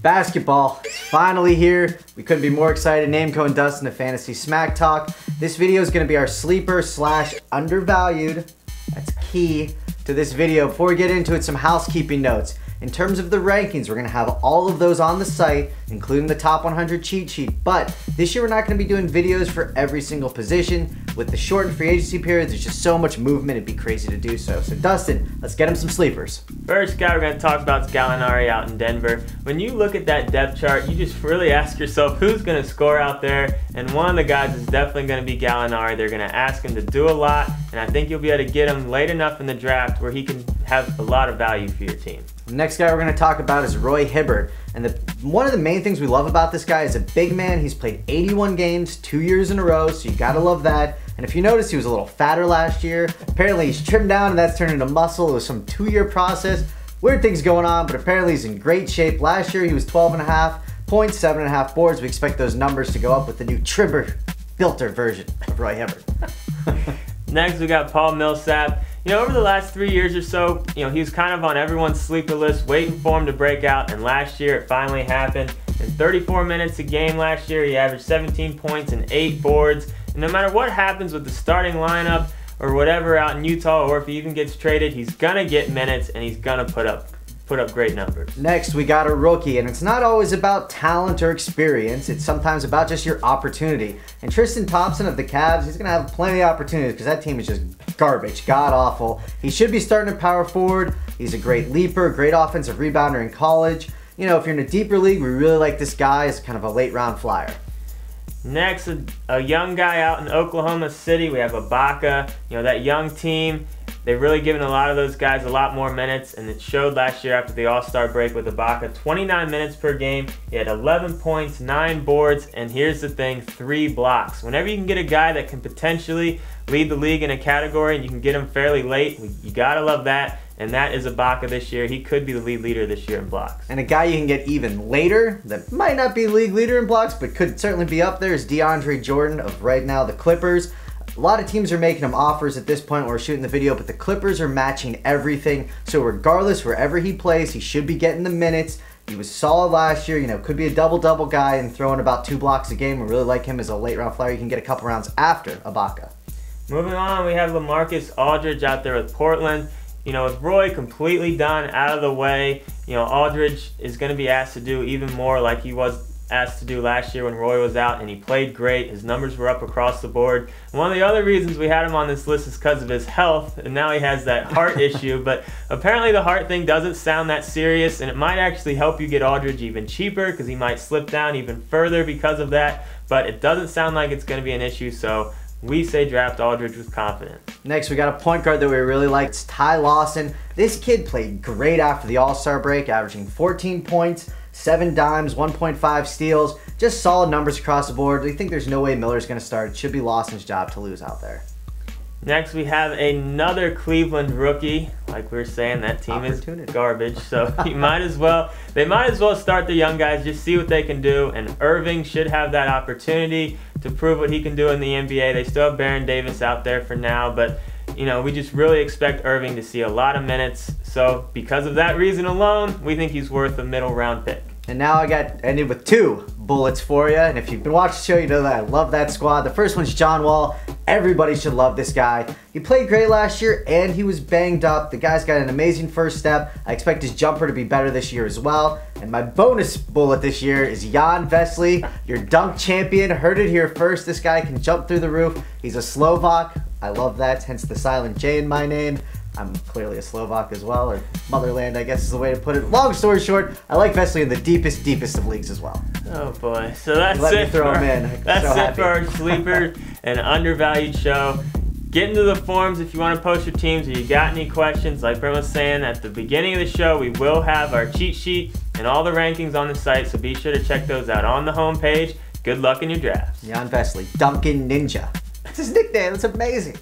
Basketball is finally here. We couldn't be more excited. Namco and Dustin of Fantasy Smack Talk. This video is going to be our sleeper / undervalued. That's key to this video. Before we get into it, some housekeeping notes. In terms of the rankings, we're going to have all of those on the site, including the top 100 cheat sheet. But this year, we're not going to be doing videos for every single position. With the shortened free agency period, there's just so much movement, it'd be crazy to do so. So Dustin, let's get him some sleepers. First guy we're going to talk about is Gallinari out in Denver. When you look at that depth chart, you just really ask yourself who's going to score out there. And one of the guys is definitely going to be Gallinari. They're going to ask him to do a lot, and I think you'll be able to get him late enough in the draft where he can have a lot of value for your team. The next guy we're going to talk about is Roy Hibbert. And one of the main things we love about this guy is a big man. He's played 81 games 2 years in a row, so you got to love that. And if you notice, he was a little fatter last year. Apparently he's trimmed down and that's turned into muscle. It was some 2-year process. Weird things going on, but apparently he's in great shape. Last year he was 12.5 points, 7.5 boards. We expect those numbers to go up with the new trimmer filter version of Roy Hibbert. Next, we got Paul Millsap. You know, over the last 3 years or so, he was kind of on everyone's sleeper list, waiting for him to break out, and last year it finally happened. In 34 minutes a game last year, he averaged 17 points and 8 boards. And no matter what happens with the starting lineup or whatever out in Utah, or if he even gets traded, he's gonna get minutes and he's gonna put up great numbers. Next, we got a rookie, and it's not always about talent or experience. It's sometimes about just your opportunity. And Tristan Thompson of the Cavs, he's going to have plenty of opportunities because that team is just garbage, god-awful. He should be starting at power forward. He's a great leaper, great offensive rebounder in college. You know, if you're in a deeper league, we really like this guy as kind of a late-round flyer. Next, a young guy out in Oklahoma City. We have Ibaka. You know, that young team, they've really given a lot of those guys a lot more minutes, and it showed last year after the All-Star break with Ibaka. 29 minutes per game. He had 11 points, 9 boards, and here's the thing, 3 blocks. Whenever you can get a guy that can potentially lead the league in a category and you can get him fairly late, you gotta love that. And that is Ibaka this year. He could be the lead leader this year in blocks. And a guy you can get even later that might not be league leader in blocks, but could certainly be up there is DeAndre Jordan of right now the Clippers. A lot of teams are making him offers at this point when we're shooting the video, but the Clippers are matching everything. So regardless, wherever he plays, he should be getting the minutes. He was solid last year, could be a double-double guy and throwing about 2 blocks a game. We really like him as a late-round flyer. You can get a couple rounds after Ibaka. Moving on, we have LaMarcus Aldridge out there with Portland. With Roy completely done, out of the way, Aldridge is going to be asked to do even more like he was asked to do last year when Roy was out, and he played great. His numbers were up across the board. And one of the other reasons we had him on this list is because of his health, and now he has that heart issue. But apparently the heart thing doesn't sound that serious, and it might actually help you get Aldridge even cheaper because he might slip down even further because of that. But it doesn't sound like it's going to be an issue, so we say draft Aldridge with confidence. Next, we got a point guard that we really like. It's Ty Lawson. This kid played great after the All-Star break, averaging 14 points, 7 dimes, 1.5 steals. Just solid numbers across the board. We think there's no way Miller's going to start. It should be Lawson's job to lose out there. Next, we have another Cleveland rookie. Like we were saying, that team is garbage, so they might as well start the young guys, just see what they can do, and Irving should have that opportunity to prove what he can do in the NBA. They still have Baron Davis out there for now, but we just really expect Irving to see a lot of minutes, so because of that reason alone, we think he's worth a middle round pick. And now I ended with 2 bullets for you, and if you've been watching the show, you know that I love that squad. The first one's John Wall. Everybody should love this guy. He played great last year, and he was banged up. The guy's got an amazing first step. I expect his jumper to be better this year as well. And my bonus bullet this year is Jan Veselý, your dunk champion. Heard it here first. This guy can jump through the roof. He's a Slovak. I love that, hence the silent J in my name. I'm clearly a Slovak as well, or motherland, I guess is the way to put it. Long story short, I like Veselý in the deepest of leagues as well. Oh boy, so that's it for our sleeper and undervalued show. Get into the forums if you want to post your teams or you got any questions. Like Brent was saying at the beginning of the show, we will have our cheat sheet and all the rankings on the site, so be sure to check those out on the homepage. Good luck in your drafts. Jan Veselý, Duncan Ninja. That's his nickname, that's amazing.